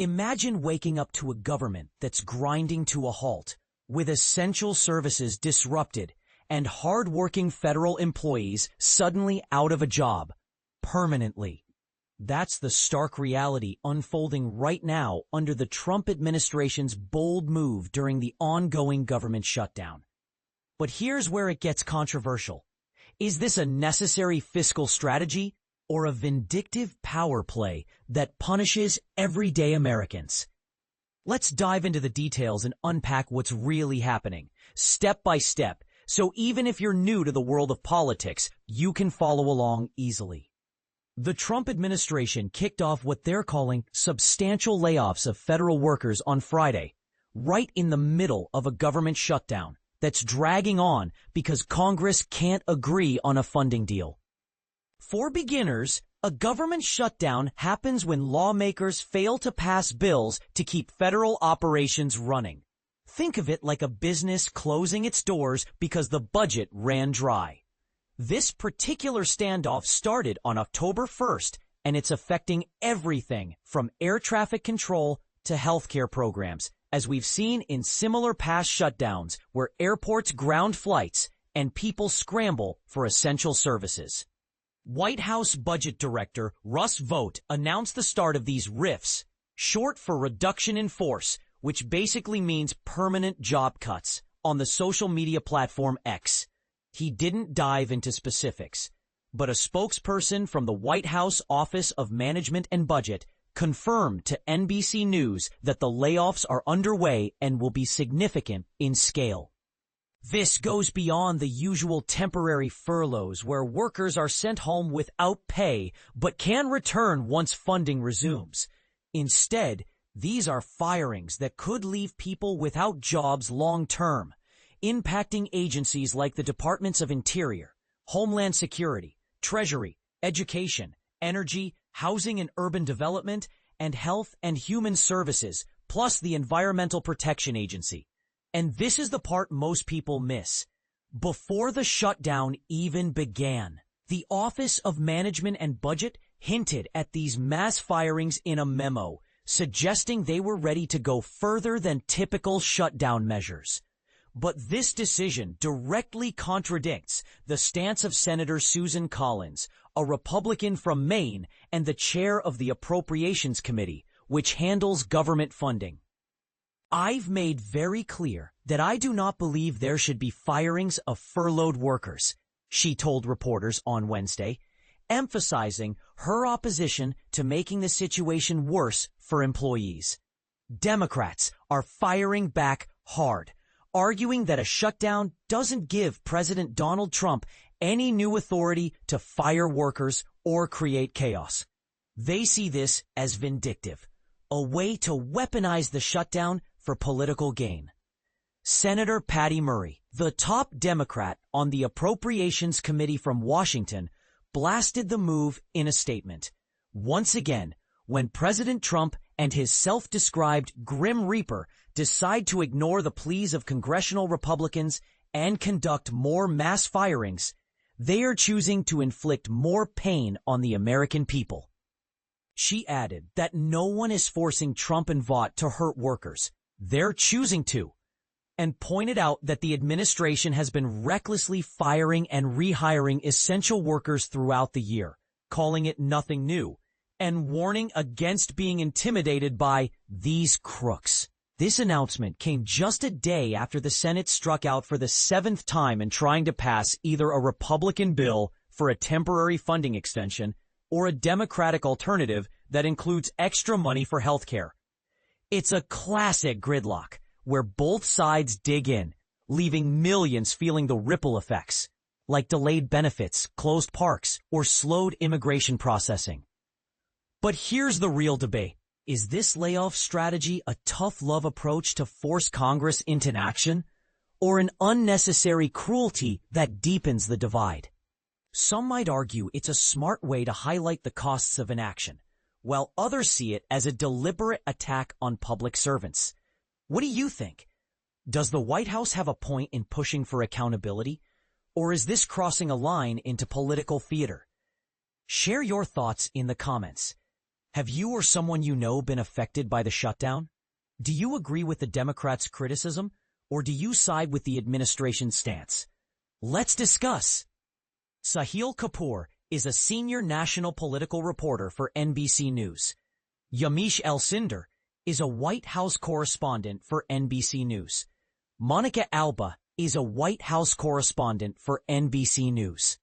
Imagine waking up to a government that's grinding to a halt, with essential services disrupted and hard-working federal employees suddenly out of a job, permanently. That's the stark reality unfolding right now under the Trump administration's bold move during the ongoing government shutdown. But here's where it gets controversial. Is this a necessary fiscal strategy or a vindictive power play that punishes everyday Americans? Let's dive into the details and unpack what's really happening, step by step, so even if you're new to the world of politics, you can follow along easily. The Trump administration kicked off what they're calling substantial layoffs of federal workers on Friday, right in the middle of a government shutdown that's dragging on because Congress can't agree on a funding deal. For beginners, a government shutdown happens when lawmakers fail to pass bills to keep federal operations running. Think of it like a business closing its doors because the budget ran dry. This particular standoff started on October 1st, and it's affecting everything from air traffic control to healthcare programs, as we've seen in similar past shutdowns where airports ground flights and people scramble for essential services. White House Budget Director Russ Vought announced the start of these RIFs, short for Reduction in Force, which basically means permanent job cuts, on the social media platform X. He didn't dive into specifics, but a spokesperson from the White House Office of Management and Budget confirmed to NBC News that the layoffs are underway and will be significant in scale. This goes beyond the usual temporary furloughs where workers are sent home without pay but can return once funding resumes. Instead, these are firings that could leave people without jobs long term, impacting agencies like the Departments of Interior, Homeland Security, Treasury, Education, Energy, Housing and Urban Development, and Health and Human Services, plus the Environmental Protection Agency. And this is the part most people miss. Before the shutdown even began, the Office of Management and Budget hinted at these mass firings in a memo, suggesting they were ready to go further than typical shutdown measures. But this decision directly contradicts the stance of Senator Susan Collins, a Republican from Maine and the chair of the Appropriations Committee, which handles government funding. I've made very clear that I do not believe there should be firings of furloughed workers, she told reporters on Wednesday, emphasizing her opposition to making the situation worse for employees. Democrats are firing back hard, arguing that a shutdown doesn't give President Donald Trump any new authority to fire workers or create chaos. They see this as vindictive, a way to weaponize the shutdown for political gain. Senator Patty Murray, the top Democrat on the Appropriations Committee from Washington, blasted the move in a statement. Once again, when President Trump and his self-described Grim Reaper decide to ignore the pleas of congressional Republicans and conduct more mass firings, they are choosing to inflict more pain on the American people. She added that no one is forcing Trump and Vought to hurt workers. They're choosing to, and pointed out that the administration has been recklessly firing and rehiring essential workers throughout the year, calling it nothing new, and warning against being intimidated by these crooks. This announcement came just a day after the Senate struck out for the 7th time in trying to pass either a Republican bill for a temporary funding extension or a Democratic alternative that includes extra money for health care. It's a classic gridlock where both sides dig in, leaving millions feeling the ripple effects, like delayed benefits, closed parks, or slowed immigration processing. But here's the real debate. Is this layoff strategy a tough love approach to force Congress into action, or an unnecessary cruelty that deepens the divide? Some might argue it's a smart way to highlight the costs of inaction, while others see it as a deliberate attack on public servants. What do you think? Does the White House have a point in pushing for accountability, or is this crossing a line into political theater? Share your thoughts in the comments. Have you or someone you know been affected by the shutdown? Do you agree with the Democrats' criticism, or do you side with the administration's stance? Let's discuss. Sahil Kapoor is a senior national political reporter for NBC News. Yamiche Alcindor is a White House correspondent for NBC News. Monica Alba is a White House correspondent for NBC News.